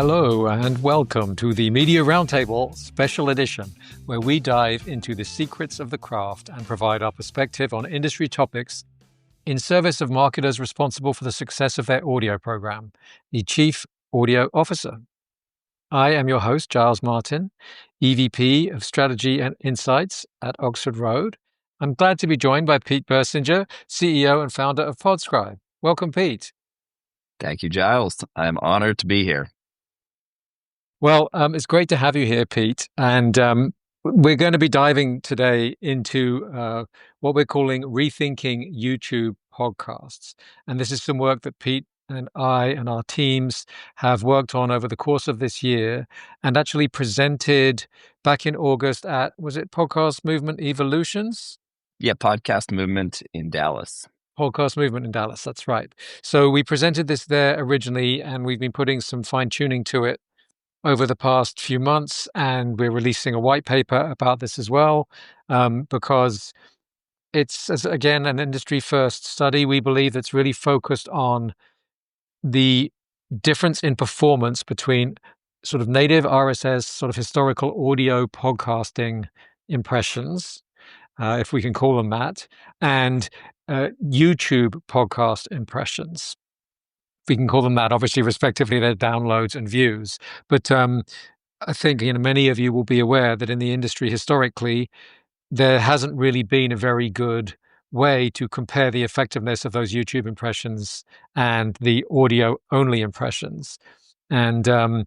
Hello and welcome to the Media Roundtable Special Edition, where we dive into the secrets of the craft and provide our perspective on industry topics in service of marketers responsible for the success of their audio program, the Chief Audio Officer. I am your host, Giles Martin, EVP of Strategy and Insights at Oxford Road. I'm glad to be joined by Pete Bersinger, CEO and founder of Podscribe. Welcome, Pete. Thank you, Giles. I'm honored to be here. Well, it's great to have you here, Pete. And we're going to be diving today into what we're calling Rethinking YouTube Podcasts. And this is some work that Pete and I and our teams have worked on over the course of this year and actually presented back in August at, was it Podcast Movement Evolutions? Yeah, Podcast Movement in Dallas. Podcast Movement in Dallas, that's right. So we presented this there originally, and we've been putting some fine-tuning to it over the past few months, and we're releasing a white paper about this as well, because it's, again, an industry-first study, we believe, that's really focused on the difference in performance between sort of native RSS, sort of historical audio podcasting impressions, if we can call them that, and YouTube podcast impressions. We can call them that, obviously, respectively, their downloads and views. But I think many of you will be aware that in the industry historically, there hasn't really been a very good way to compare the effectiveness of those YouTube impressions and the audio-only impressions. And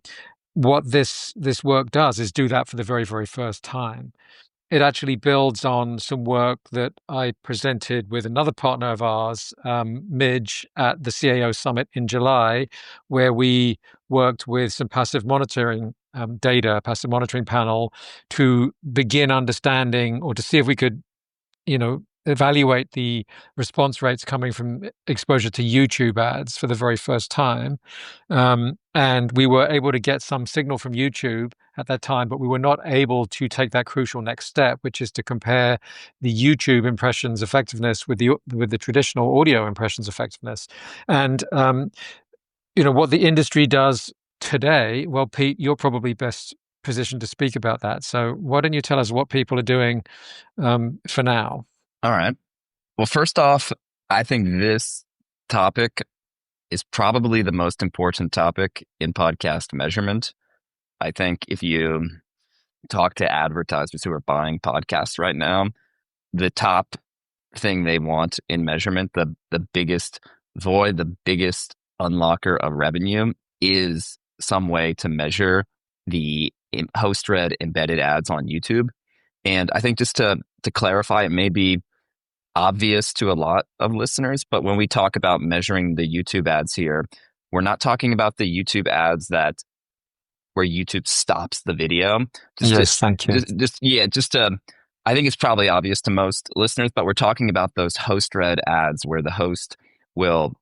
what this work does is do that for the very, very first time. It actually builds on some work that I presented with another partner of ours, Midge, at the CAO Summit in July, where we worked with some passive monitoring passive monitoring panel to begin understanding or to see if we could, evaluate the response rates coming from exposure to YouTube ads for the very first time. And we were able to get some signal from YouTube at that time, but we were not able to take that crucial next step, which is to compare the YouTube impressions effectiveness with the traditional audio impressions effectiveness. And, what the industry does today, well, Pete, you're probably best positioned to speak about that. So why don't you tell us what people are doing for now? All right. Well, first off, I think this topic is probably the most important topic in podcast measurement. I think if you talk to advertisers who are buying podcasts right now, the top thing they want in measurement, the biggest void, the biggest unlocker of revenue is some way to measure the host-read embedded ads on YouTube. And I think just to clarify, it may be obvious to a lot of listeners, but when we talk about measuring the YouTube ads here, we're not talking about the YouTube ads where YouTube stops the video. Thank you. I think it's probably obvious to most listeners, but we're talking about those host-read ads where the host will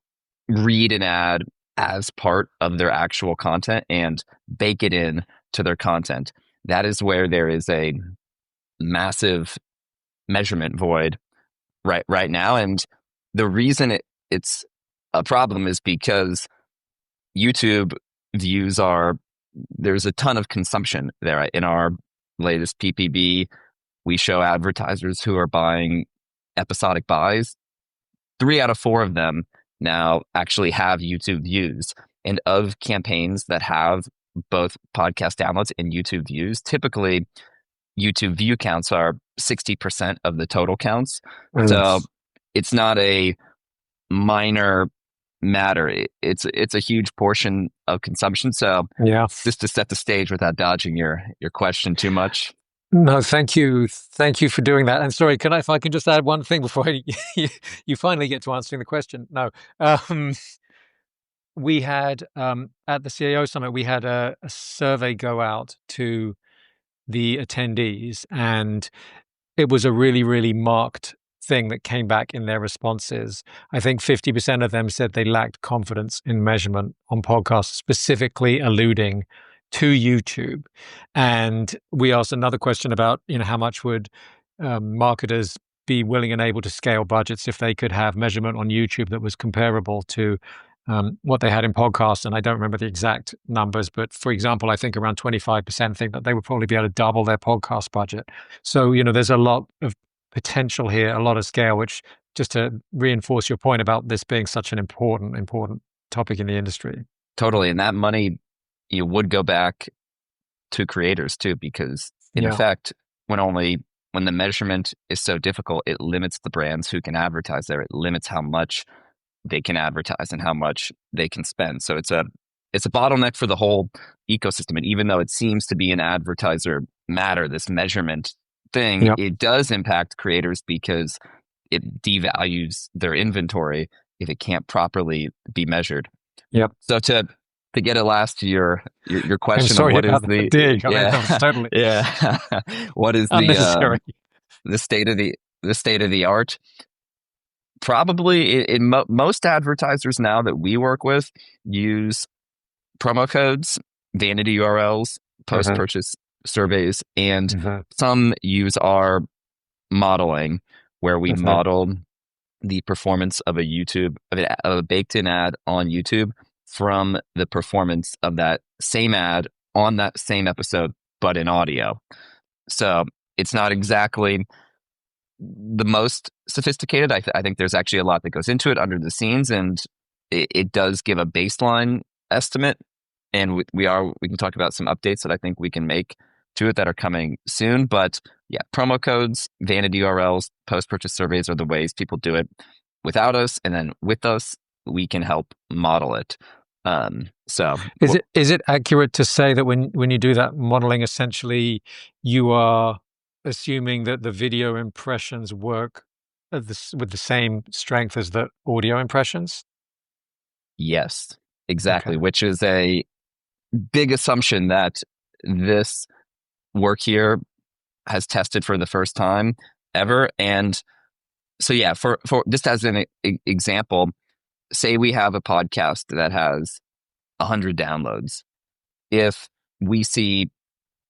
read an ad as part of their actual content and bake it in to their content. That is where there is a massive measurement void right now. And the reason it's a problem is because YouTube views there's a ton of consumption there. In our latest PPB, we show advertisers who are buying episodic buys. 3 out of 4 of them now actually have YouTube views. And of campaigns that have both podcast downloads and YouTube views, typically YouTube view counts are 60% of the total counts. So it's not a minor matter. It's a huge portion of consumption. So just to set the stage without dodging your question too much. No, thank you. Thank you for doing that. And sorry, if I can just add one thing before you finally get to answering the question. No, we had at the CAO Summit, we had a survey go out to the attendees, and it was a really, really marked thing that came back in their responses. I think 50% of them said they lacked confidence in measurement on podcasts, specifically alluding to YouTube. And we asked another question about, how much would marketers be willing and able to scale budgets if they could have measurement on YouTube that was comparable to what they had in podcasts, and I don't remember the exact numbers, but for example, I think around 25% think that they would probably be able to double their podcast budget. So, there's a lot of potential here, a lot of scale, which just to reinforce your point about this being such an important topic in the industry. Totally. And that money you would go back to creators too, because in Yeah. effect, when the measurement is so difficult, it limits the brands who can advertise there. It limits how much they can advertise and how much they can spend. So it's a bottleneck for the whole ecosystem. And even though it seems to be an advertiser matter, this measurement thing, Yep. it does impact creators because it devalues their inventory if it can't properly be measured. Yep. So to get it last to your I'm question of sorry what is about the dig. I mean, that was totally yeah what is unnecessary. the state of the art? Probably most advertisers now that we work with use promo codes, vanity URLs, post purchase surveys, and some use our modeling, where we model the performance of a baked in ad on YouTube from the performance of that same ad on that same episode, but in audio. So it's not exactly the most sophisticated. I think there's actually a lot that goes into it under the scenes, and it does give a baseline estimate. And we can talk about some updates that I think we can make to it that are coming soon. But yeah, promo codes, vanity URLs, post-purchase surveys are the ways people do it without us, and then with us, we can help model it. So is it accurate to say that when you do that modeling, essentially you are assuming that the video impressions work with the same strength as the audio impressions? Yes, exactly. Okay. Which is a big assumption that this work here has tested for the first time ever. And so, yeah, for just as an example, say we have a podcast that has 100 downloads. If we see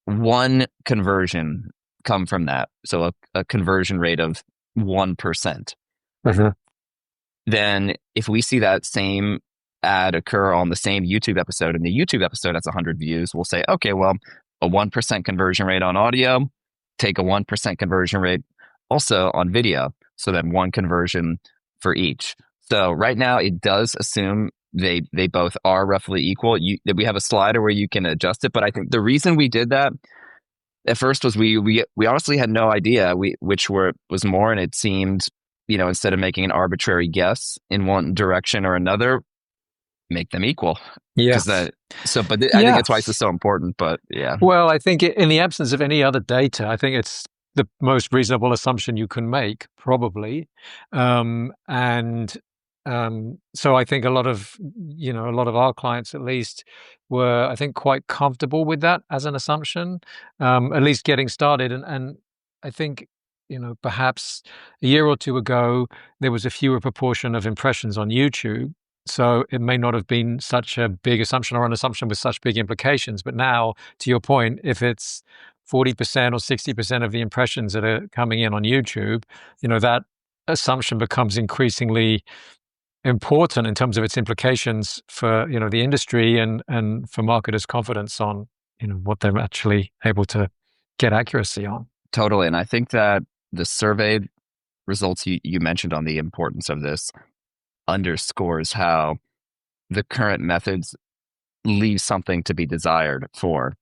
one conversion come from that, so a conversion rate of 1%, then if we see that same ad occur on the same YouTube episode, and the YouTube episode has 100 views, we'll say, okay, well, a 1% conversion rate on audio, take a 1% conversion rate also on video. So then one conversion for each. So right now it does assume they both are roughly equal. We have a slider where you can adjust it, but I think the reason we did that at first was we honestly had no idea which was more, and it seemed, instead of making an arbitrary guess in one direction or another, make them equal. Yes. I think that's why this is so important. But yeah. Well, I think in the absence of any other data, I think it's the most reasonable assumption you can make, probably. So I think a lot of our clients, at least, were, I think, quite comfortable with that as an assumption, at least getting started. And I think, perhaps a year or two ago, there was a fewer proportion of impressions on YouTube. So it may not have been such a big assumption, or an assumption with such big implications. But now, to your point, if it's 40% or 60% of the impressions that are coming in on YouTube, that assumption becomes increasingly important in terms of its implications for, the industry and for marketers' confidence on, what they're actually able to get accuracy on. Totally. And I think that the survey results you mentioned on the importance of this underscores how the current methods leave something to be desired for,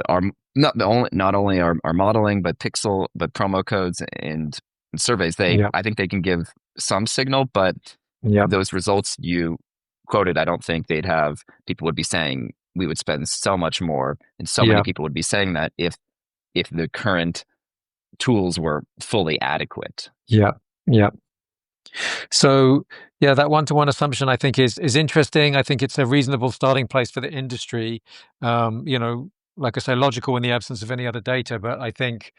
our not only our modeling, but promo codes and surveys. I think they can give some signal, but those results you quoted, I don't think people would be saying we would spend so much more, and so many people would be saying that if the current tools were fully adequate. Yeah. So, that one-to-one assumption, I think, is interesting. I think it's a reasonable starting place for the industry. Like I say, logical in the absence of any other data, but I think,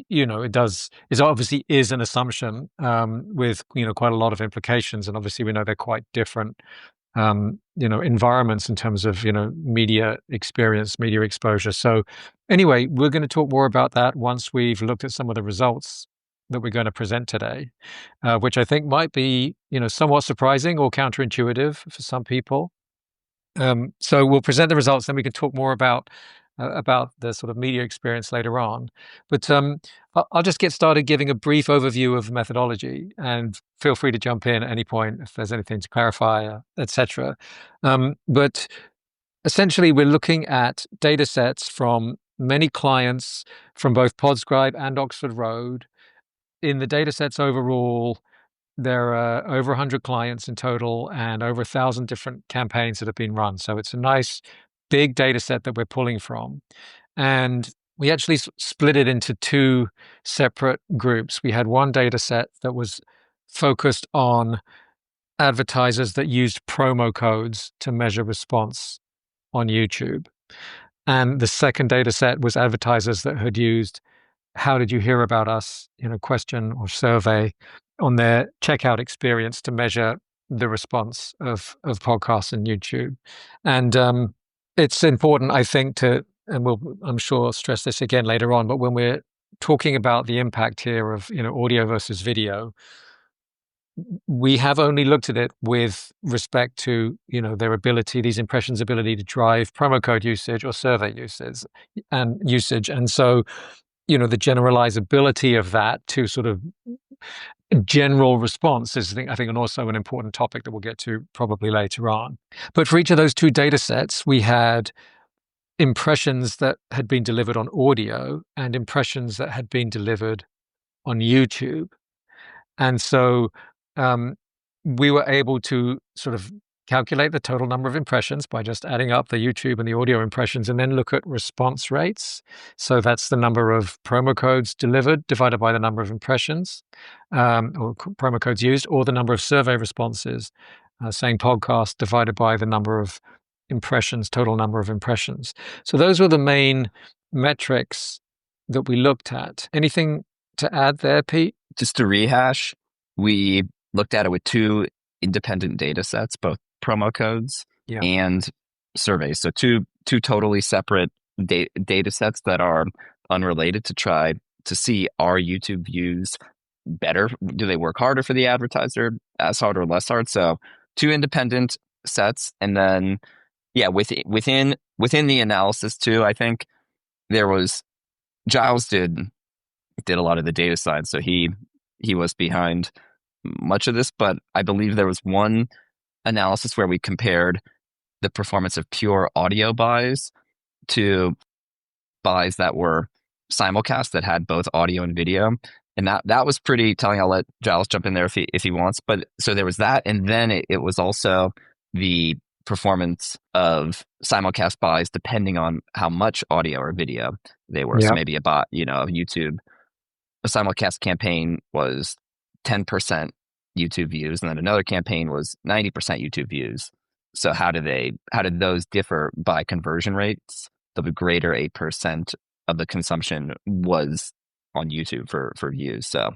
it obviously is an assumption with, quite a lot of implications. And obviously we know they're quite different, environments in terms of, media experience, media exposure. So anyway, we're going to talk more about that once we've looked at some of the results that we're going to present today, which I think might be, somewhat surprising or counterintuitive for some people. So we'll present the results, then we can talk more about the sort of media experience later on. But I'll just get started giving a brief overview of methodology, and feel free to jump in at any point if there's anything to clarify, etc. But essentially, we're looking at data sets from many clients from both Podscribe and Oxford Road. In the data sets overall, there are over 100 clients in total and over 1,000 different campaigns that have been run. So it's a nice big data set that we're pulling from. And we actually split it into two separate groups. We had one data set that was focused on advertisers that used promo codes to measure response on YouTube. And the second data set was advertisers that had used "How did you hear about us?" question or survey on their checkout experience to measure the response of podcasts and YouTube. And it's important, I think, and we'll, I'm sure, stress this again later on, but when we're talking about the impact here of, audio versus video, we have only looked at it with respect to, their ability, these impressions' ability to drive promo code usage or survey usage. And so, the generalizability of that to sort of general response is, I think, and also an important topic that we'll get to probably later on. But for each of those two data sets, we had impressions that had been delivered on audio and impressions that had been delivered on YouTube. And so we were able to sort of calculate the total number of impressions by just adding up the YouTube and the audio impressions, and then look at response rates. So that's the number of promo codes delivered divided by the number of impressions, or promo codes used, or the number of survey responses, saying podcast, divided by the number of impressions, total number of impressions. So those were the main metrics that we looked at. Anything to add there, Pete? Just to rehash, we looked at it with two independent data sets, both promo codes and surveys. So two totally separate data sets that are unrelated, to try to see, are YouTube views better? Do they work harder for the advertiser, as hard or less hard? So two independent sets. And then, within the analysis too, I think there was, Giles did a lot of the data side, so he was behind much of this, but I believe there was one analysis where we compared the performance of pure audio buys to buys that were simulcast, that had both audio and video. And that was pretty telling. I'll let Giles jump in there if he wants. But so there was that, and then it was also the performance of simulcast buys depending on how much audio or video they were. So maybe YouTube, a simulcast campaign was 10% YouTube views, and then another campaign was 90% YouTube views. So how did those differ by conversion rates? The greater 8% of the consumption was on YouTube for views. So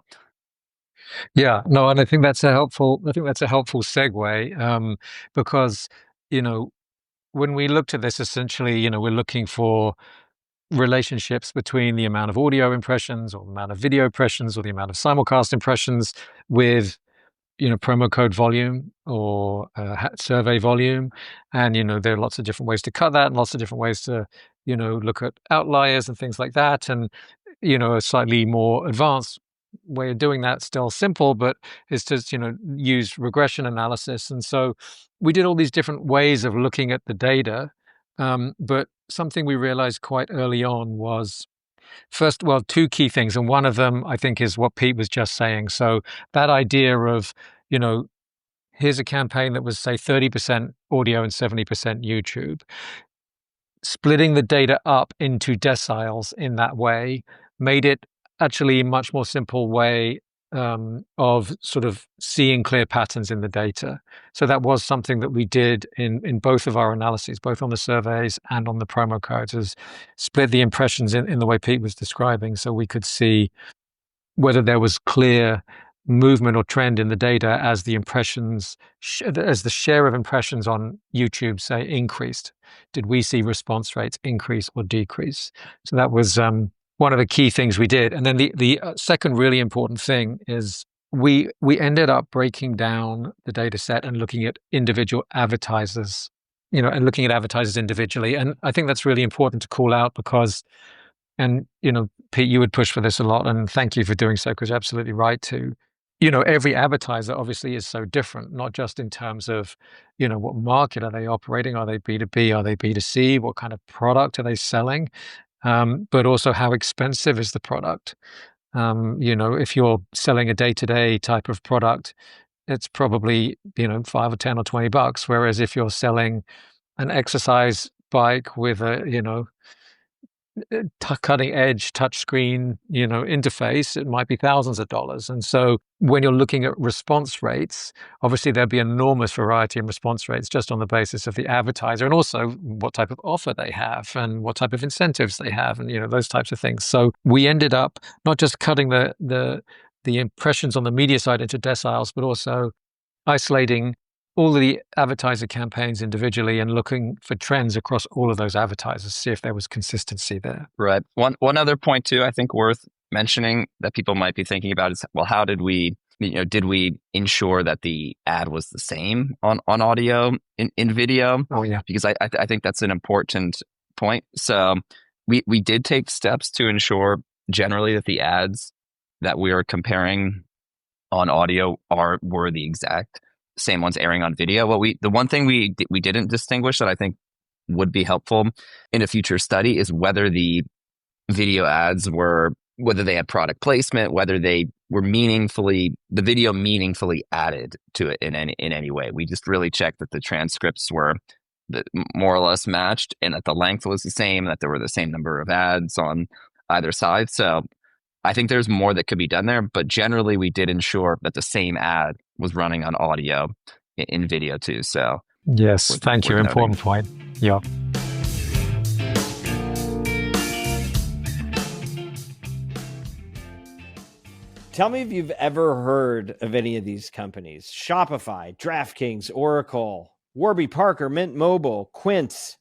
and I think that's a helpful segue, because when we looked at this, essentially, we're looking for relationships between the amount of audio impressions or the amount of video impressions or the amount of simulcast impressions with promo code volume or survey volume. And there are lots of different ways to cut that, and lots of different ways to look at outliers and things like that. And a slightly more advanced way of doing that, still simple, but is to use regression analysis. And so we did all these different ways of looking at the data, but something we realized quite early on was, first, two key things. And one of them, I think, is what Pete was just saying. So that idea of, here's a campaign that was, say, 30% audio and 70% YouTube. Splitting the data up into deciles in that way made it actually a much more simple way of sort of seeing clear patterns in the data. So that was something that we did in both of our analyses, both on the surveys and on the promo codes, is split the impressions in the way Pete was describing, so we could see whether there was clear movement or trend in the data as the impressions, as the share of impressions on YouTube, say, increased. Did we see response rates increase or decrease? So that was one of the key things we did. And then the second really important thing is we ended up breaking down the data set and looking at individual advertisers, and looking at advertisers individually. And I think that's really important to call out because, and Pete, you would push for this a lot, and thank you for doing so because you're absolutely right to. Every advertiser obviously is so different, not just in terms of, what market are they operating? Are they B2B? Are they B2C? What kind of product are they selling? But also how expensive is the product? If you're selling a day-to-day type of product, it's probably, 5 or 10 or $20. Whereas if you're selling an exercise bike with a, cutting edge touchscreen, interface, it might be thousands of dollars. And so when you're looking at response rates, obviously there'll be enormous variety in response rates just on the basis of the advertiser and also what type of offer they have and what type of incentives they have and, those types of things. So we ended up not just cutting the impressions on the media side into deciles, but also isolating all of the advertiser campaigns individually and looking for trends across all of those advertisers, see if there was consistency there. Right. One other point too, I think worth mentioning that people might be thinking about is, well, how did we ensure that the ad was the same on audio in video? Oh yeah. Because I think that's an important point. So we did take steps to ensure generally that the ads that we are comparing on audio were the exact same ones airing on video. The one thing we didn't distinguish that I think would be helpful in a future study is whether the video ads whether they had product placement, whether they were the video meaningfully added to it in any way. We just really checked that the transcripts were more or less matched and that the length was the same, that there were the same number of ads on either side. So I think there's more that could be done there, but generally we did ensure that the same ad was running on audio in video too. So yes, thank you. Important point. Yeah. Tell me if you've ever heard of any of these companies: Shopify, DraftKings, Oracle, Warby Parker, Mint Mobile, Quince.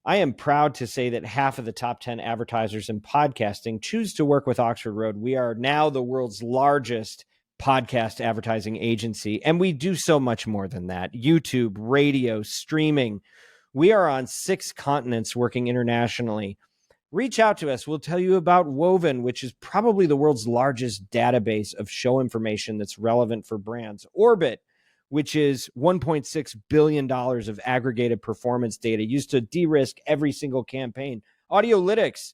I am proud to say that half of the top 10 advertisers in podcasting choose to work with Oxford Road. We are now the world's largest podcast advertising agency, and we do so much more than that. YouTube, radio, streaming. We are on 6 continents working internationally. Reach out to us. We'll tell you about Woven, which is probably the world's largest database of show information that's relevant for brands. Orbit, which is $1.6 billion of aggregated performance data used to de-risk every single campaign. Audiolytics,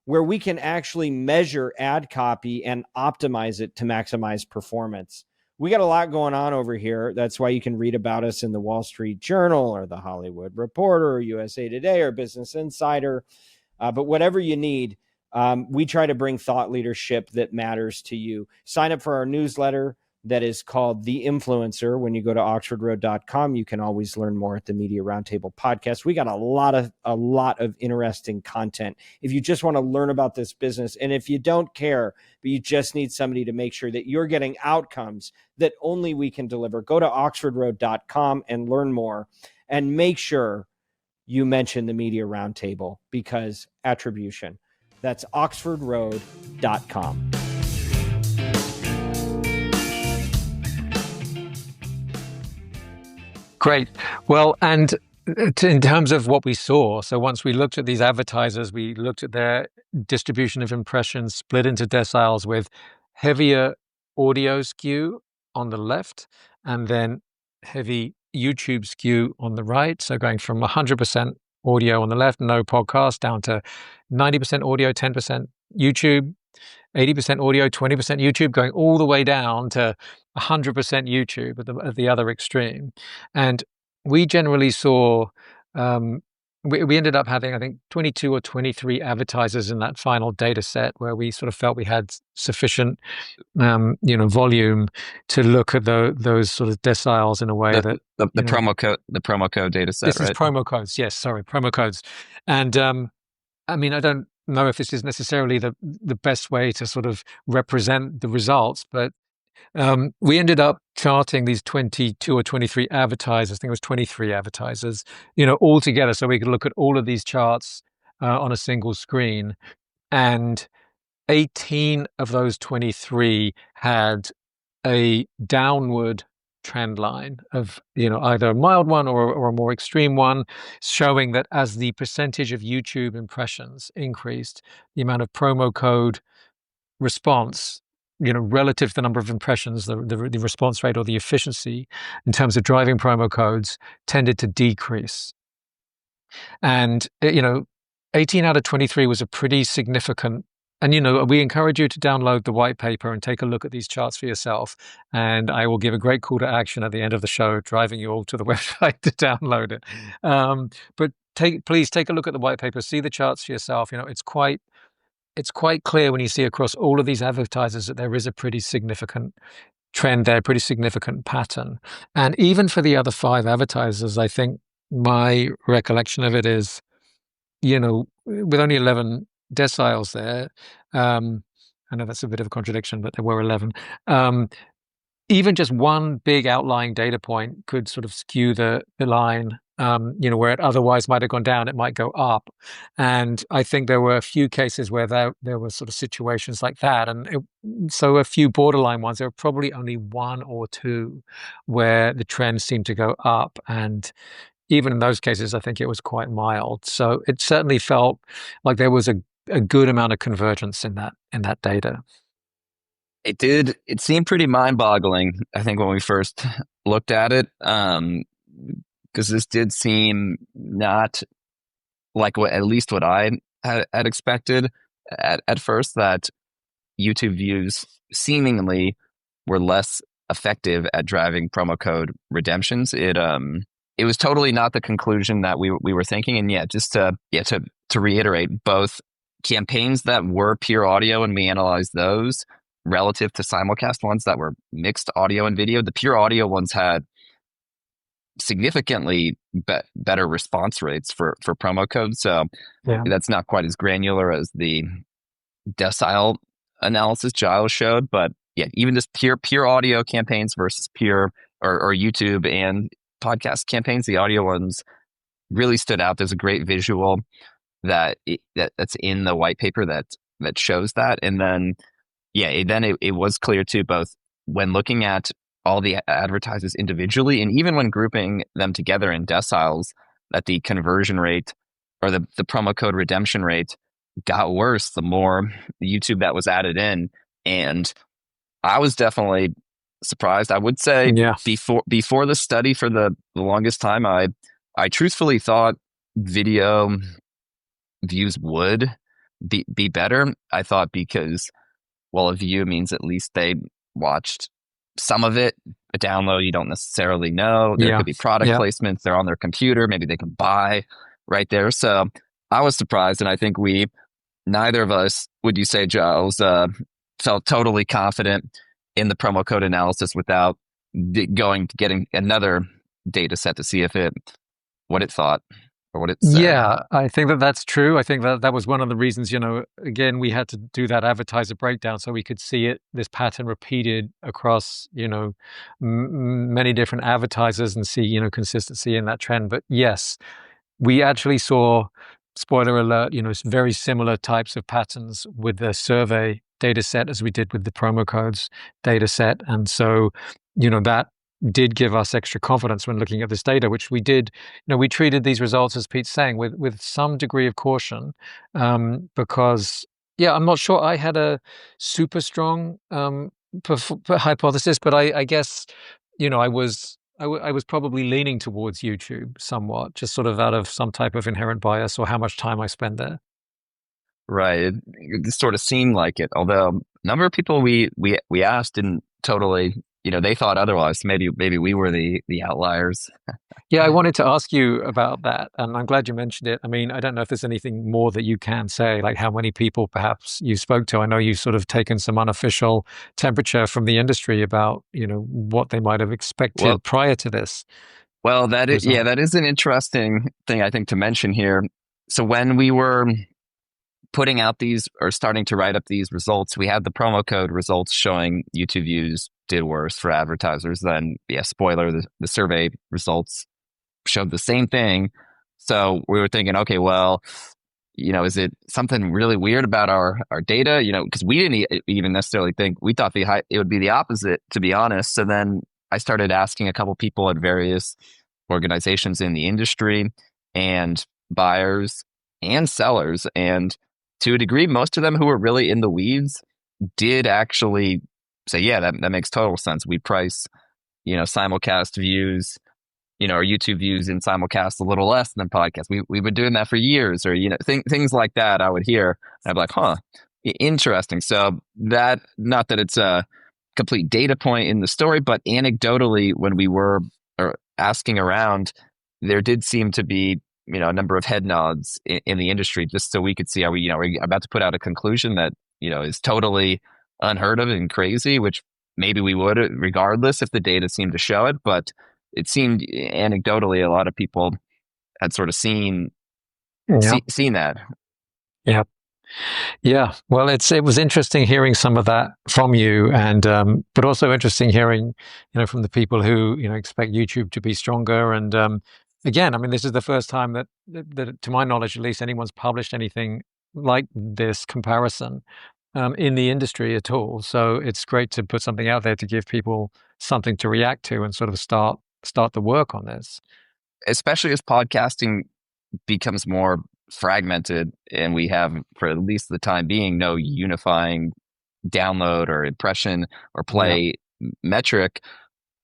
where we can actually measure ad copy and optimize it to maximize performance. We got a lot going on over here. That's why you can read about us in the Wall Street Journal or the Hollywood Reporter or USA Today or Business Insider. But whatever you need, we try to bring thought leadership that matters to you. Sign up for our newsletter that is called The Influencer. When you go to oxfordroad.com, you can always learn more at the Media Roundtable podcast. We got a lot of interesting content. If you just want to learn about this business, and if you don't care, but you just need somebody to make sure that you're getting outcomes that only we can deliver, go to oxfordroad.com and learn more. And make sure you mention the Media Roundtable, because attribution. That's oxfordroad.com. Great. Well, and in terms of what we saw, so once we looked at these advertisers, we looked at their distribution of impressions split into deciles with heavier audio skew on the left and then heavy YouTube skew on the right. So going from 100% audio on the left, no podcast, down to 90% audio, 10% YouTube, 80% audio, 20% YouTube, going all the way down to 100% YouTube at the other extreme. And we generally saw, we ended up having, I think, 22 or 23 advertisers in that final data set where we sort of felt we had sufficient, volume to look at those sort of deciles in a way the promo code data set. This is promo codes. Yes, sorry, promo codes. And I mean, I don't know if this is necessarily the best way to sort of represent the results, but we ended up charting these 22 or 23 advertisers, I think it was 23 advertisers, all together so we could look at all of these charts on a single screen. And 18 of those 23 had a downward trend line of, either a mild one or a more extreme one, showing that as the percentage of YouTube impressions increased, the amount of promo code response, relative to the number of impressions, the response rate or the efficiency in terms of driving promo codes tended to decrease. And, 18 out of 23 was a pretty significant. And, we encourage you to download the white paper and take a look at these charts for yourself. And I will give a great call to action at the end of the show, driving you all to the website to download it. But please take a look at the white paper, see the charts for yourself. It's quite clear when you see across all of these advertisers that there is a pretty significant trend there, pretty significant pattern. And even for the other 5 advertisers, I think my recollection of it is, with only 11 deciles there, I know that's a bit of a contradiction, but there were 11. Even just one big outlying data point could sort of skew the line, where it otherwise might have gone down, it might go up. And I think there were a few cases where there were sort of situations like that. And so a few borderline ones, there were probably only 1 or 2 where the trend seemed to go up. And even in those cases, I think it was quite mild. So it certainly felt like there was a good amount of convergence in that data. It did. It seemed pretty mind-boggling, I think, when we first looked at it, because this did seem not like at least what I had expected at first, that YouTube views seemingly were less effective at driving promo code redemptions. It was totally not the conclusion that we were thinking. And just to reiterate, both campaigns that were pure audio, and we analyzed those, relative to simulcast ones that were mixed audio and video, the pure audio ones had significantly better response rates for promo codes. So that's not quite as granular as the decile analysis Giles showed, but even just pure audio campaigns versus pure or YouTube and podcast campaigns, the audio ones really stood out. There's a great visual that's in the white paper that shows that. And then it was clear too, both when looking at all the advertisers individually and even when grouping them together in deciles, that the conversion rate or the promo code redemption rate got worse the more YouTube that was added in. And I was definitely surprised. I would say before the study, for the longest time, I truthfully thought video views would be better. I thought because, well, a view means at least they watched some of it. A download, you don't necessarily know. There could be product placements. They're on their computer. Maybe they can buy right there. So I was surprised. And I think neither of us, would you say, Giles, felt totally confident in the promo code analysis without getting another data set to see what it thought or what it said. Yeah, I think that's true. I think that was one of the reasons, again, we had to do that advertiser breakdown so we could see this pattern repeated across, many different advertisers and see, consistency in that trend. But yes, we actually saw, spoiler alert, very similar types of patterns with the survey data set as we did with the promo codes data set. And so, that did give us extra confidence when looking at this data, which we did. We treated these results, as Pete's saying, with some degree of caution, because, I'm not sure I had a super strong hypothesis, but I guess, I was probably leaning towards YouTube somewhat, just sort of out of some type of inherent bias or how much time I spend there. Right. It just sort of seemed like it, although a number of people we asked didn't totally, they thought otherwise. Maybe we were the outliers. Yeah, I wanted to ask you about that, and I'm glad you mentioned it. I mean, I don't know if there's anything more that you can say, like how many people perhaps you spoke to. I know you've sort of taken some unofficial temperature from the industry about, what they might have expected prior to this. Well, that is an interesting thing, I think, to mention here. So when we were putting out these or starting to write up these results, we had the promo code results showing YouTube views did worse for advertisers. Then, spoiler, the survey results showed the same thing. So we were thinking, okay, well, is it something really weird about our data? Because we didn't even necessarily think, we thought it would be the opposite, to be honest. So then I started asking a couple people at various organizations in the industry and buyers and sellers. And to a degree, most of them who were really in the weeds did actually say, yeah, that makes total sense. We price, simulcast views, our YouTube views in simulcast a little less than podcast. We've been doing that for years, or things like that. I would hear, and I'd be like, huh, interesting. So that, not that it's a complete data point in the story, but anecdotally, when we were asking around, there did seem to be a number of head nods in the industry, just so we could see how we're about to put out a conclusion that is totally unheard of and crazy, which maybe we would regardless if the data seemed to show it, but it seemed anecdotally a lot of people had sort of seen that. Yeah. Yeah. Well, it was interesting hearing some of that from you, and but also interesting hearing, from the people who expect YouTube to be stronger. And again, I mean, this is the first time that, to my knowledge, at least, anyone's published anything like this comparison in the industry at all. So it's great to put something out there to give people something to react to and sort of start the work on this. Especially as podcasting becomes more fragmented and we have, for at least the time being, no unifying download or impression or play metric,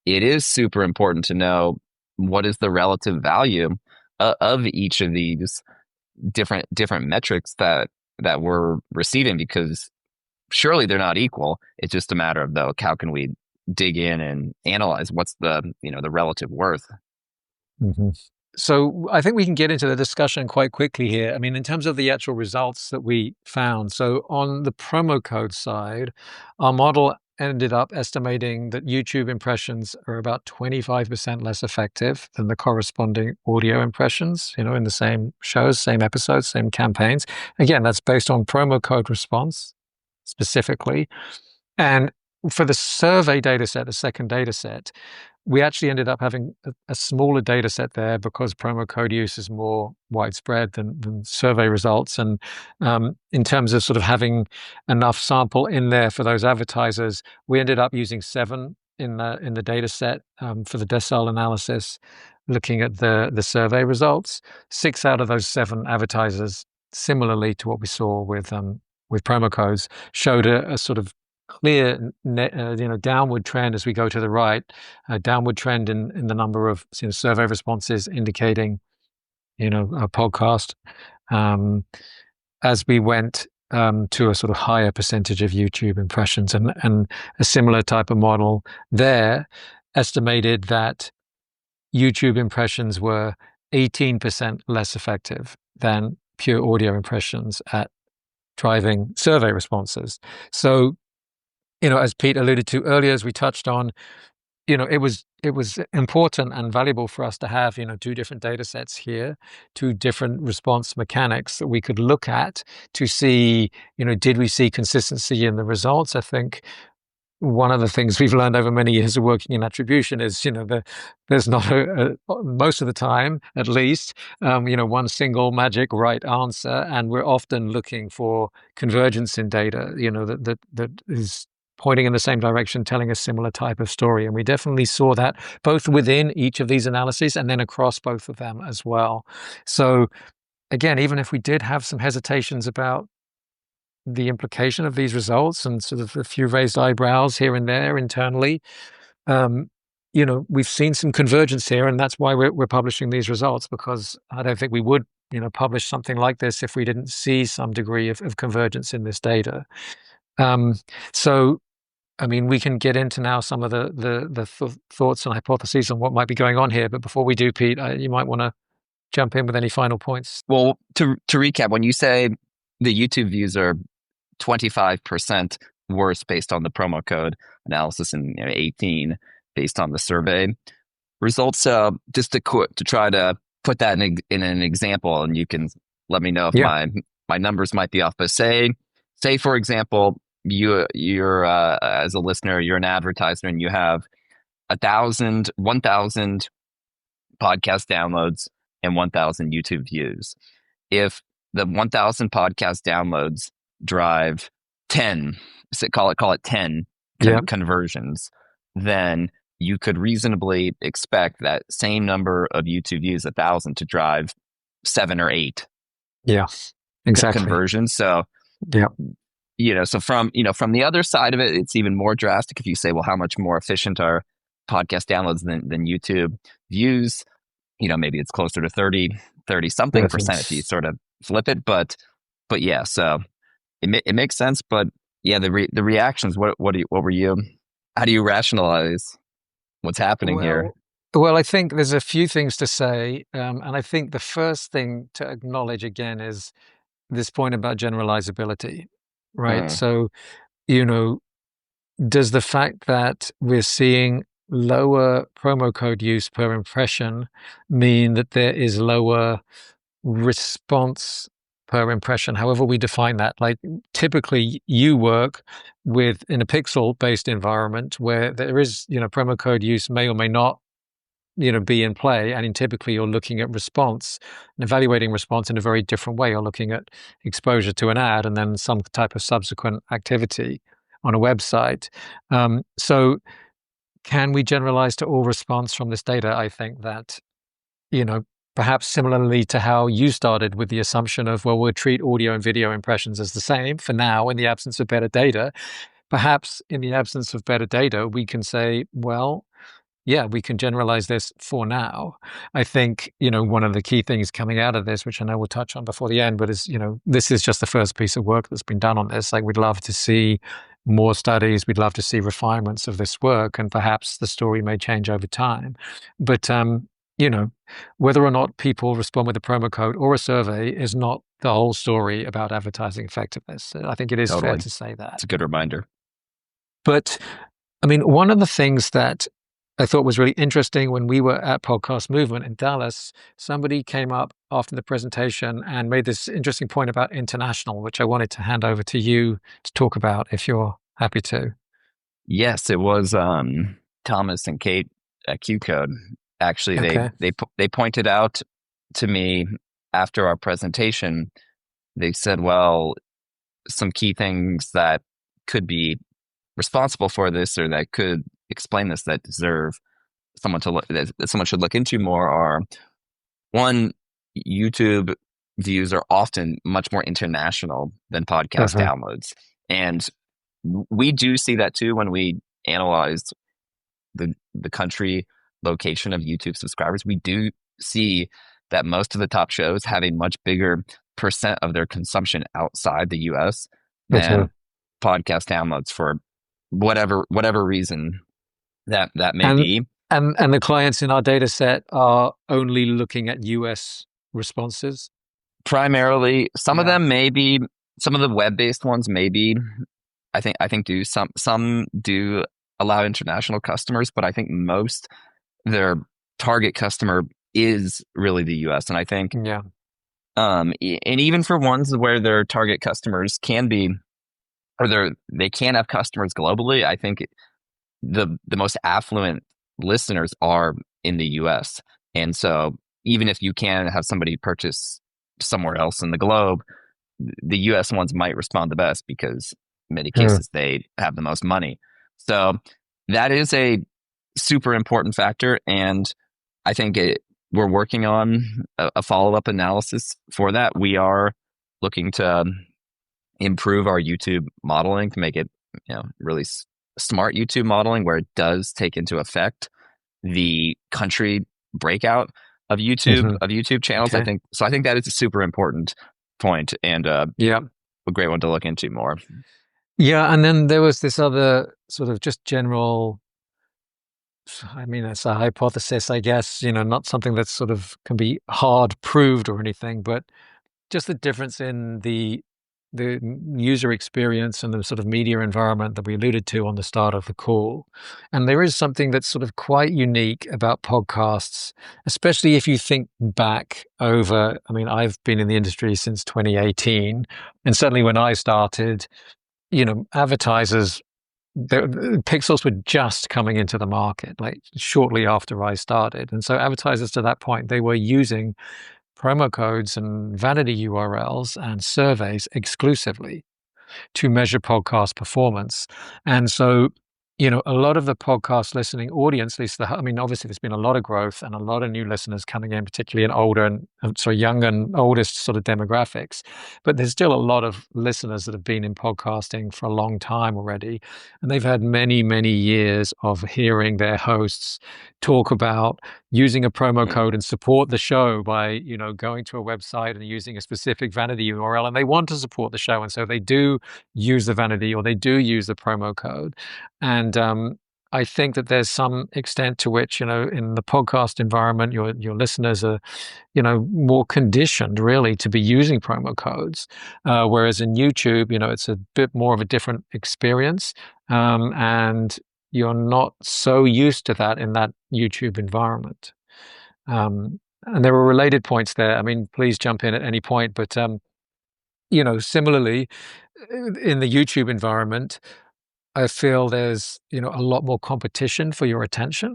it is super important to know what is the relative value of each of these different metrics that we're receiving, because surely they're not equal. It's just a matter of, though, how can we dig in and analyze what's the the relative worth. Mm-hmm. So I think we can get into the discussion quite quickly here. I mean, in terms of the actual results that we found. So on the promo code side, our model ended up estimating that YouTube impressions are about 25% less effective than the corresponding audio impressions, in the same shows, same episodes, same campaigns. Again, that's based on promo code response specifically. And for the survey data set, the second data set, we actually ended up having a smaller data set there because promo code use is more widespread than survey results. And in terms of sort of having enough sample in there for those advertisers, we ended up using 7 in the data set for the decile analysis, looking at the survey results. 6 out of those 7 advertisers, similarly to what we saw with promo codes, showed a sort of clear downward trend as we go to the right, a downward trend in the number of survey responses indicating a podcast, as we went to a sort of higher percentage of YouTube impressions, and a similar type of model there estimated that YouTube impressions were 18% less effective than pure audio impressions at driving survey responses. So as Pete alluded to earlier, as we touched on, it was important and valuable for us to have, 2 different data sets here, 2 different response mechanics that we could look at to see, did we see consistency in the results? I think one of the things we've learned over many years of working in attribution is, there's not most of the time, at least, one single magic right answer, and we're often looking for convergence in data, that is pointing in the same direction, telling a similar type of story. And we definitely saw that both within each of these analyses and then across both of them as well. So again, even if we did have some hesitations about the implication of these results and sort of a few raised eyebrows here and there internally, we've seen some convergence here, and that's why we're publishing these results, because I don't think we would, publish something like this if we didn't see some degree of convergence in this data. So, I mean, we can get into now some of the thoughts and hypotheses on what might be going on here. But before we do, Pete, you might want to jump in with any final points. Well, to recap, when you say the YouTube views are 25% worse based on the promo code analysis and 18 based on the survey results, just to try to put that in an example, and you can let me know if my numbers might be off. But say for example, you're as a listener, you're an advertiser, and you have 1,000 podcast downloads and 1,000 YouTube views. If the 1,000 podcast downloads drive 10, call it 10 Yeah. conversions, then you could reasonably expect that same number of YouTube views, 1,000, to drive 7 or 8 Yeah. Exactly. conversions. So, Yeah. so from the other side of it, it's even more drastic if you say, well, how much more efficient are podcast downloads than YouTube views? Maybe it's closer to 30 something percent if you sort of flip it. But yeah, so it makes sense. But yeah, the reactions, what were you, how do you rationalize what's happening here? Well, I think there's a few things to say. And I think the first thing to acknowledge again is this point about generalizability, right? So, does the fact that we're seeing lower promo code use per impression mean that there is lower response per impression, however we define that? Like, typically you work in a pixel based environment where there is, promo code use may or may not be in play, and typically you're looking at response and evaluating response in a very different way. You're looking at exposure to an ad and then some type of subsequent activity on a website. So can we generalize to all response from this data? I think that, perhaps similarly to how you started with the assumption of, well, we'll treat audio and video impressions as the same for now in the absence of better data. Perhaps in the absence of better data, we can say, well, yeah, we can generalize this for now. I think, one of the key things coming out of this, which I know we'll touch on before the end, but is, this is just the first piece of work that's been done on this. Like, we'd love to see more studies. We'd love to see refinements of this work, and perhaps the story may change over time. But, whether or not people respond with a promo code or a survey is not the whole story about advertising effectiveness. I think it is fair to say that. It's a good reminder. But, I mean, one of the things that I thought was really interesting when we were at Podcast Movement in Dallas, somebody came up after the presentation and made this interesting point about international, which I wanted to hand over to you to talk about if you're happy to. Yes, it was Thomas and Kate at QCode. Actually, Okay. they pointed out to me after our presentation, they said, well, some key things that could be responsible for this, or that could explain this, that deserve someone to look, that someone should look into more, are: one, YouTube views are often much more international than podcast downloads, and we do see that too when we analyze the country location of YouTube subscribers. We do see that most of the top shows have a much bigger percent of their consumption outside the US than podcast downloads, for whatever reason that may be. And the clients in our data set are only looking at US responses? Primarily. Some of them may be, some of the web-based ones maybe, I think do, some do allow international customers, but I think most their target customer is really the US. And I think and even for ones where their target customers can be, or they can have customers globally, I think the most affluent listeners are in the US. And so even if you can have somebody purchase somewhere else in the globe, the US ones might respond the best because in many cases they have the most money. So that is a super important factor. And I think we're working on a follow-up analysis for that. We are looking to improve our YouTube modeling to make it, really smart YouTube modeling, where it does take into effect the country breakout of YouTube channels. Okay. I think that is a super important point, and a great one to look into more. Yeah, and then there was this other sort of just general, I mean, it's a hypothesis, I guess, not something that's sort of can be hard proved or anything, but just the difference in the user experience and the sort of media environment that we alluded to on the start of the call. And there is something that's sort of quite unique about podcasts, especially if you think back over, I mean, I've been in the industry since 2018, and certainly when I started, advertisers, the pixels were just coming into the market, like shortly after I started. And so advertisers to that point, they were using promo codes and vanity URLs and surveys exclusively to measure podcast performance. And so, a lot of the podcast listening audience, at least obviously there's been a lot of growth and a lot of new listeners coming in, particularly in young and oldest sort of demographics. But there's still a lot of listeners that have been in podcasting for a long time already. And they've had many, many years of hearing their hosts talk about using a promo code and support the show by, going to a website and using a specific vanity URL. And they want to support the show. And so they do use the vanity or they do use the promo code. And I think that there's some extent to which, in the podcast environment, your listeners are, more conditioned really to be using promo codes. Whereas in YouTube, it's a bit more of a different experience. And you're not so used to that in that YouTube environment. And there were related points there. I mean, please jump in at any point. But, similarly, in the YouTube environment, I feel there's, a lot more competition for your attention.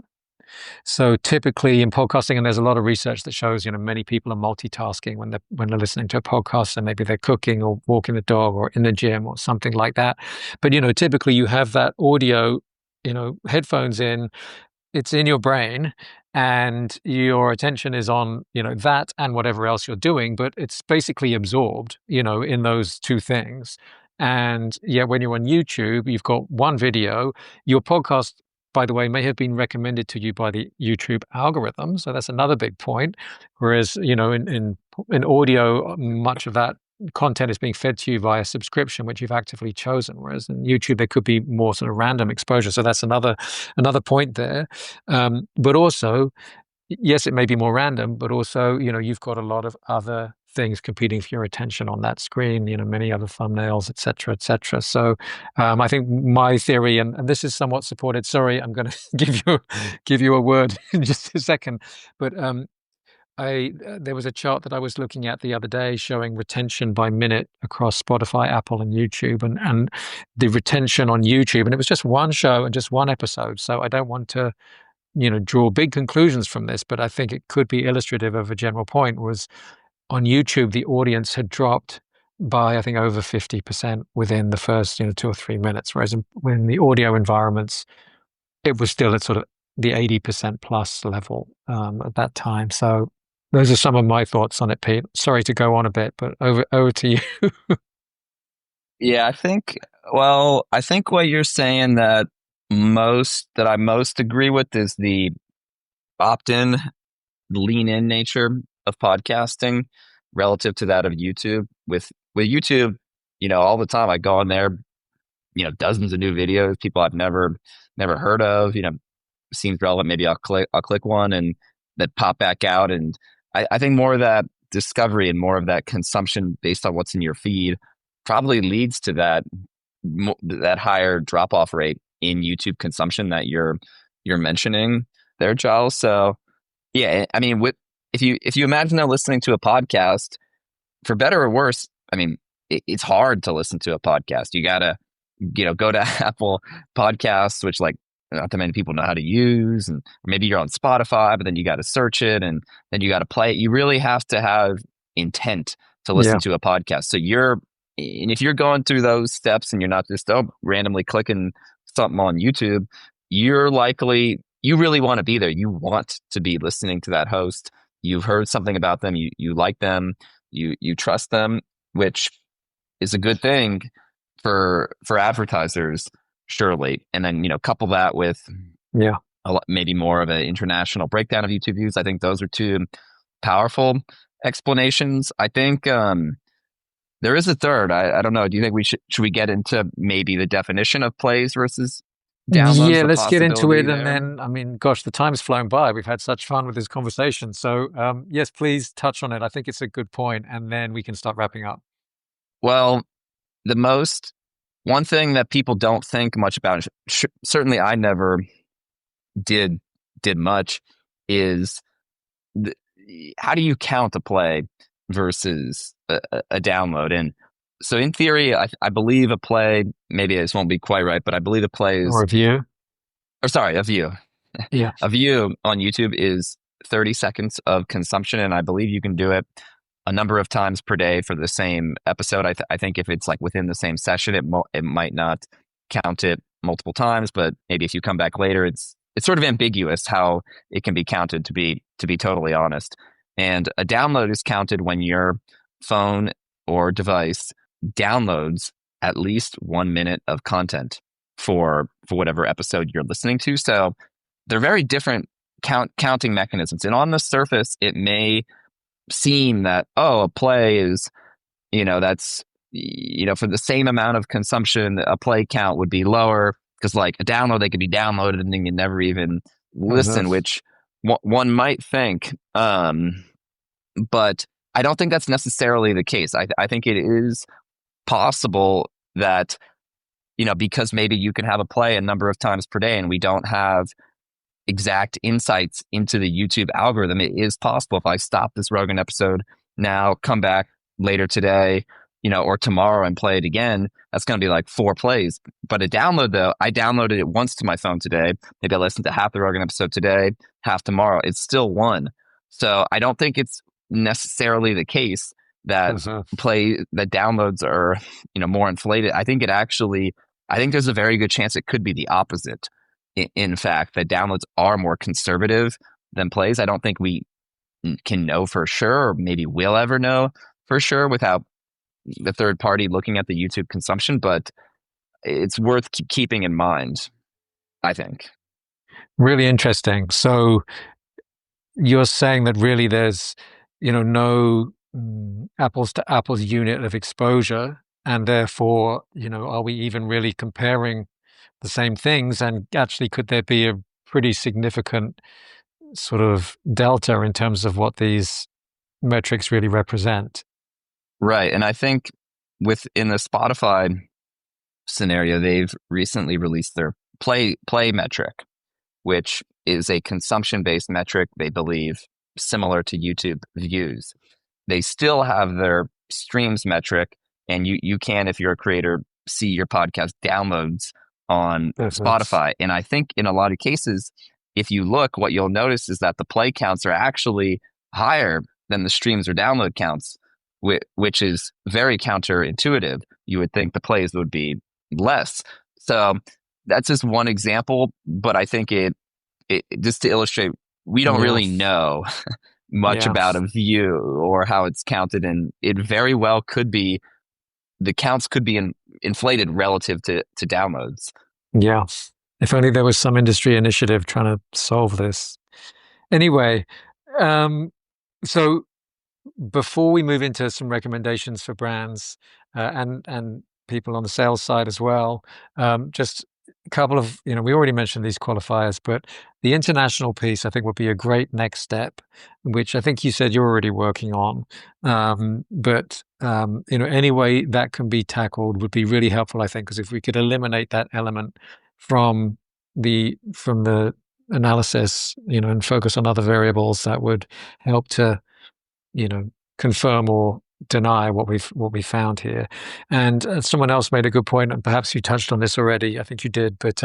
So typically in podcasting, and there's a lot of research that shows, many people are multitasking when they're listening to a podcast, and maybe they're cooking or walking the dog or in the gym or something like that. But, typically you have that audio, headphones in, it's in your brain and your attention is on, that and whatever else you're doing, but it's basically absorbed, in those two things. And yet when you're on YouTube, you've got one video. Your podcast, by the way, may have been recommended to you by the YouTube algorithm. So that's another big point. Whereas, in audio, much of that content is being fed to you via subscription, which you've actively chosen. Whereas in YouTube, there could be more sort of random exposure. So that's another point there. But also, yes, it may be more random, but also, you've got a lot of other things competing for your attention on that screen, many other thumbnails, et cetera, et cetera. So I think my theory, and this is somewhat supported, sorry, I'm going to give you a word in just a second, but there was a chart that I was looking at the other day showing retention by minute across Spotify, Apple, and YouTube, and the retention on YouTube, and it was just one show and just one episode. So I don't want to, draw big conclusions from this, but I think it could be illustrative of a general point. Was on YouTube, the audience had dropped by, I think, over 50% within the first, 2 or 3 minutes, whereas when the audio environments, it was still at sort of the 80% plus level at that time. So those are some of my thoughts on it, Pete. Sorry to go on a bit, but over to you. Yeah, I think what you're saying that I most agree with is the opt-in, lean-in nature of podcasting relative to that of YouTube. With YouTube, all the time I go on there, dozens of new videos, people I've never heard of, seems relevant. Maybe I'll click one and then pop back out. And I think more of that discovery and more of that consumption based on what's in your feed probably leads to that higher drop off rate in YouTube consumption that you're mentioning there, Giles. So yeah, I mean, if you imagine now listening to a podcast, for better or worse, I mean, it's hard to listen to a podcast. You gotta, go to Apple Podcasts, which not that many people know how to use, and maybe you're on Spotify, but then you got to search it and then you got to play it. You really have to have intent to listen to a podcast. So if you're going through those steps and you're not just randomly clicking something on YouTube, you really want to be there. You want to be listening to that host. You've heard something about them. You like them. You trust them, which is a good thing for advertisers, surely. And then, couple that with maybe more of an international breakdown of YouTube views. I think those are two powerful explanations. I think there is a third. I don't know. Do you think should we get into maybe the definition of plays versus downloads? Yeah, let's get into it. And then, I mean, gosh, the time's flown by. We've had such fun with this conversation. So yes, please touch on it. I think it's a good point. And then we can start wrapping up. Well, one thing that people don't think much about, certainly I never did much, is how do you count a play versus a download? And so in theory, I believe a play, maybe this won't be quite right, but I believe a play is... Or a view. Or sorry, a view. Yeah. A view on YouTube is 30 seconds of consumption, and I believe you can do it a number of times per day for the same episode. I think if it's like within the same session, it might not count it multiple times, but maybe if you come back later, it's sort of ambiguous how it can be counted, to be totally honest. And a download is counted when your phone or device downloads at least 1 minute of content for whatever episode you're listening to. So they're very different counting mechanisms. And on the surface, it may seem that, oh, a play is, that's, for the same amount of consumption, a play count would be lower, because like a download, they could be downloaded and then you never even listen, which one might think. But I don't think that's necessarily the case. I think it is possible that, because maybe you can have a play a number of times per day and we don't have exact insights into the YouTube algorithm, it is possible if I stop this Rogan episode now, come back later today, or tomorrow and play it again, that's going to be like 4 plays. But a download, though, I downloaded it once to my phone today. Maybe I listened to half the Rogan episode today, half tomorrow. It's still 1. So I don't think it's necessarily the case that that downloads are, more inflated. I think there's a very good chance it could be the opposite. In fact, that downloads are more conservative than plays. I don't think we can know for sure, or maybe we'll ever know for sure without the third party looking at the YouTube consumption, but it's worth keeping in mind, I think. Really interesting. So you're saying that really there's, no apples to apples unit of exposure, and therefore, are we even really comparing the same things? And actually, could there be a pretty significant sort of delta in terms of what these metrics really represent? Right. And I think in the Spotify scenario, they've recently released their play metric, which is a consumption-based metric, they believe, similar to YouTube views. They still have their streams metric, and you can, if you're a creator, see your podcast downloads on Spotify. And I think in a lot of cases, if you look, what you'll notice is that the play counts are actually higher than the streams or download counts, which is very counterintuitive. You would think the plays would be less. So that's just one example, but I think it just to illustrate, we don't really know much about a view or how it's counted, and it very well could be, the counts could be inflated relative to downloads. Yeah. If only there was some industry initiative trying to solve this. Anyway, so before we move into some recommendations for brands and people on the sales side as well, just a couple of, we already mentioned these qualifiers, but the international piece I think would be a great next step, which I think you said you're already working on. But any way that can be tackled would be really helpful, I think, because if we could eliminate that element from the analysis, and focus on other variables, that would help to, confirm or deny what we found here. And someone else made a good point, and perhaps you touched on this already. I think you did, but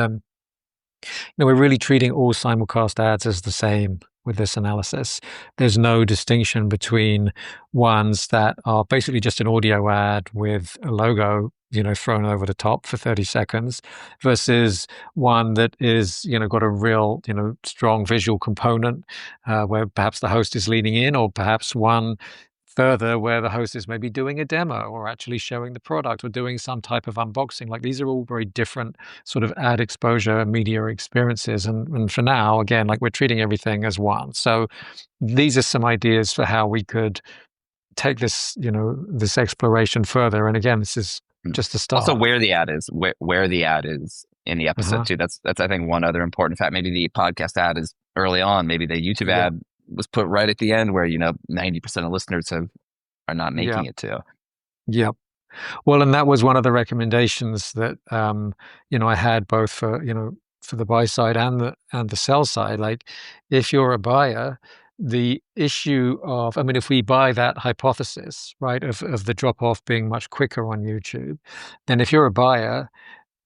we're really treating all simulcast ads as the same with this analysis. There's no distinction between ones that are basically just an audio ad with a logo, thrown over the top for 30 seconds versus one that is, got a real, strong visual component where perhaps the host is leaning in, or perhaps one further where the host is maybe doing a demo or actually showing the product or doing some type of unboxing. Like, these are all very different sort of ad exposure media experiences. And for now, again, like, we're treating everything as one. So these are some ideas for how we could take this, this exploration further. And again, this is just the start. Also, where the ad is, where the ad is in the episode too. That's I think one other important fact. Maybe the podcast ad is early on. Maybe the YouTube ad was put right at the end, where 90% of listeners are not making it to. Yep. Well, and that was one of the recommendations that I had both for for the buy side and the sell side. Like, if you're a buyer, the issue of, if we buy that hypothesis, right, of the drop off being much quicker on YouTube, then if you're a buyer,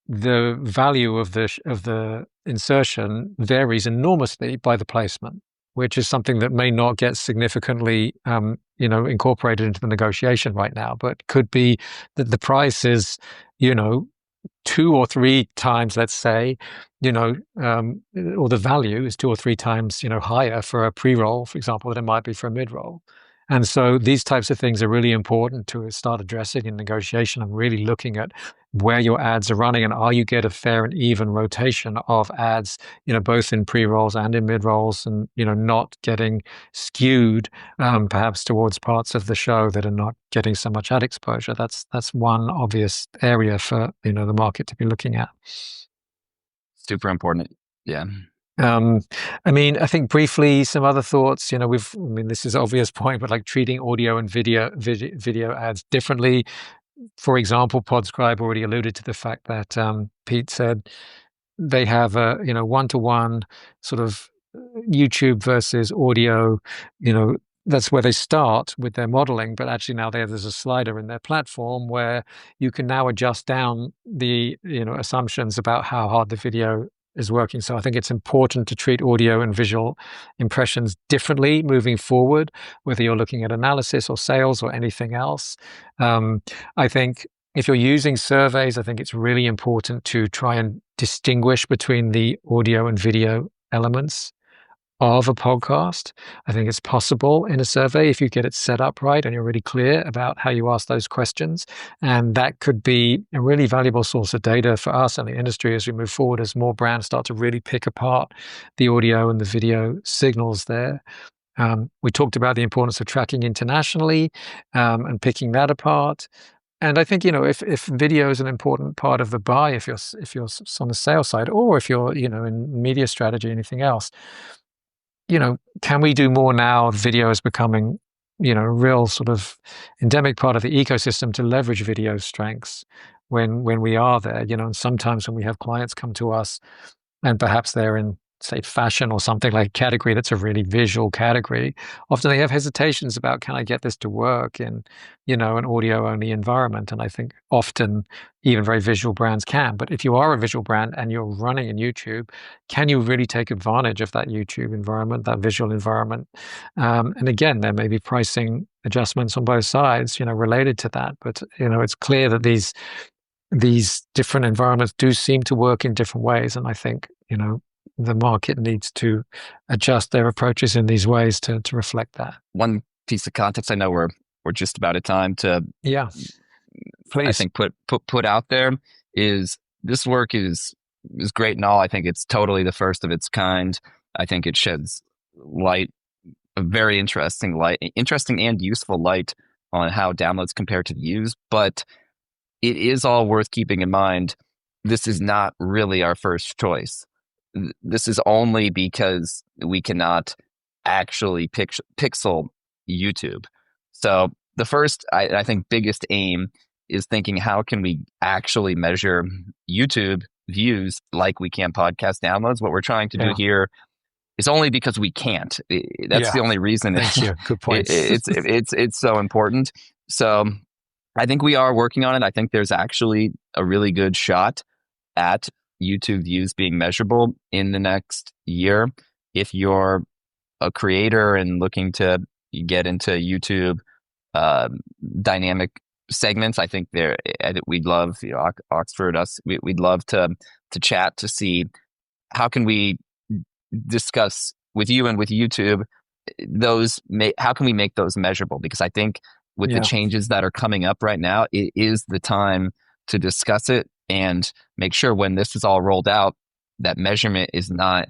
the value of the insertion varies enormously by the placement. which is something that may not get significantly, incorporated into the negotiation right now, but could be that the price is, 2 or 3 times, let's say, or the value is 2 or 3 times, higher for a pre-roll, for example, than it might be for a mid-roll. And so these types of things are really important to start addressing in negotiation and really looking at where your ads are running and are you get a fair and even rotation of ads, both in pre-rolls and in mid-rolls, and, not getting skewed perhaps towards parts of the show that are not getting so much ad exposure. That's one obvious area for, the market to be looking at. Super important. Yeah. I think briefly some other thoughts. This is an obvious point, but like treating audio and video ads differently. For example, Podscribe already alluded to the fact that Pete said they have a 1-to-1 sort of YouTube versus audio. That's where they start with their modeling, but actually now there's a slider in their platform where you can now adjust down the assumptions about how hard the video is working. So I think it's important to treat audio and visual impressions differently moving forward, whether you're looking at analysis or sales or anything else. I think if you're using surveys, I think it's really important to try and distinguish between the audio and video elements of a podcast. I think it's possible in a survey if you get it set up right and you're really clear about how you ask those questions. And that could be a really valuable source of data for us and the industry as we move forward, as more brands start to really pick apart the audio and the video signals there. We talked about the importance of tracking internationally and picking that apart. And I think, if video is an important part of the buy, if you're on the sales side, or if you're, in media strategy, anything else, can we do more now? Video is becoming, a real sort of endemic part of the ecosystem to leverage video strengths when we are there, and sometimes when we have clients come to us and perhaps they're in, say, fashion or something like a category that's a really visual category, often they have hesitations about, can I get this to work in, an audio only environment? And I think often even very visual brands can. But if you are a visual brand and you're running in YouTube, can you really take advantage of that YouTube environment, that visual environment? And again, there may be pricing adjustments on both sides, related to that. But, it's clear that these different environments do seem to work in different ways. And I think, the market needs to adjust their approaches in these ways to reflect that. One piece of context I know we're just about at time to, please. I think put out there is this work is great and all. I think it's totally the first of its kind. I think it sheds light, a very interesting and useful light on how downloads compare to views. But it is all worth keeping in mind. This is not really our first choice. This is only because we cannot actually pixel YouTube. So the first, I think, biggest aim is thinking, how can we actually measure YouTube views like we can podcast downloads? What we're trying to do here is only because we can't. That's the only reason. Thank you. Good point. It's so important. So I think we are working on it. I think there's actually a really good shot at YouTube views being measurable in the next year. If you're a creator and looking to get into YouTube dynamic segments, I think we'd love, Oxford, we'd love to chat to see how can we discuss with you and with YouTube how can we make those measurable? Because I think with the changes that are coming up right now, it is the time to discuss it and make sure when this is all rolled out, that measurement is not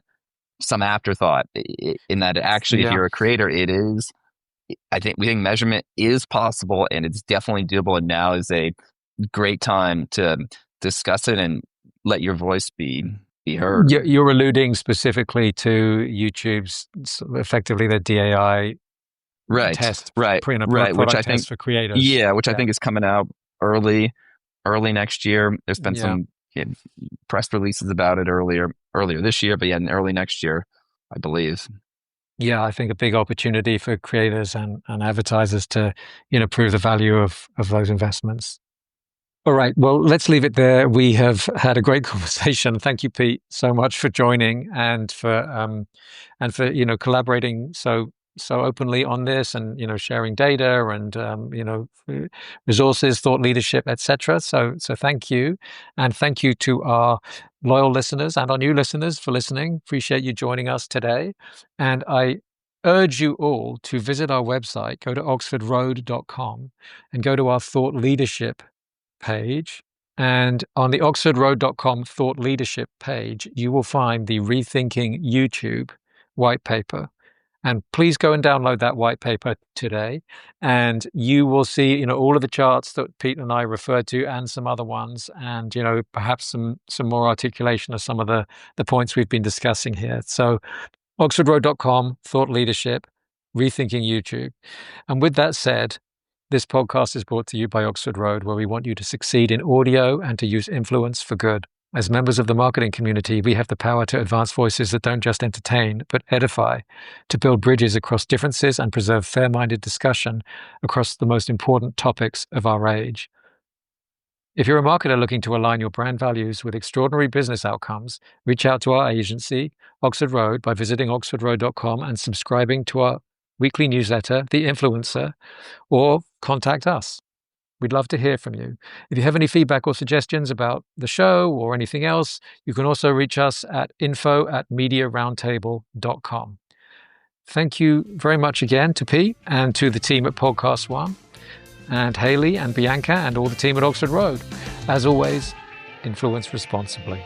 some afterthought, in that actually, if you're a creator, it is. We think measurement is possible and it's definitely doable. And now is a great time to discuss it and let your voice be heard. You're alluding specifically to YouTube's effectively the DAI test, which I think for creators. I think is coming out early next year. There's been some press releases about it earlier this year, but early next year, I believe. Yeah, I think a big opportunity for creators and advertisers to, prove the value of those investments. All right. Well, let's leave it there. We have had a great conversation. Thank you, Pete, so much for joining and for collaborating so openly on this, and sharing data and resources, thought leadership, etc. So thank you, and thank you to our loyal listeners and our new listeners for listening. Appreciate you joining us today, and I urge you all to visit our website. Go to oxfordroad.com and go to our thought leadership page. And on the oxfordroad.com thought leadership page, you will find the Rethinking YouTube white paper. And please go and download that white paper today. And you will see, all of the charts that Pete and I referred to, and some other ones, and, perhaps some more articulation of some of the points we've been discussing here. So oxfordroad.com, thought leadership, Rethinking YouTube. And with that said, this podcast is brought to you by Oxford Road, where we want you to succeed in audio and to use influence for good. As members of the marketing community, we have the power to advance voices that don't just entertain, but edify, to build bridges across differences and preserve fair-minded discussion across the most important topics of our age. If you're a marketer looking to align your brand values with extraordinary business outcomes, reach out to our agency, Oxford Road, by visiting oxfordroad.com and subscribing to our weekly newsletter, The Influencer, or contact us. We'd love to hear from you. If you have any feedback or suggestions about the show or anything else, you can also reach us at info@mediaroundtable.com. Thank you very much again to Pete and to the team at Podcast One, and Haley and Bianca and all the team at Oxford Road. As always, influence responsibly.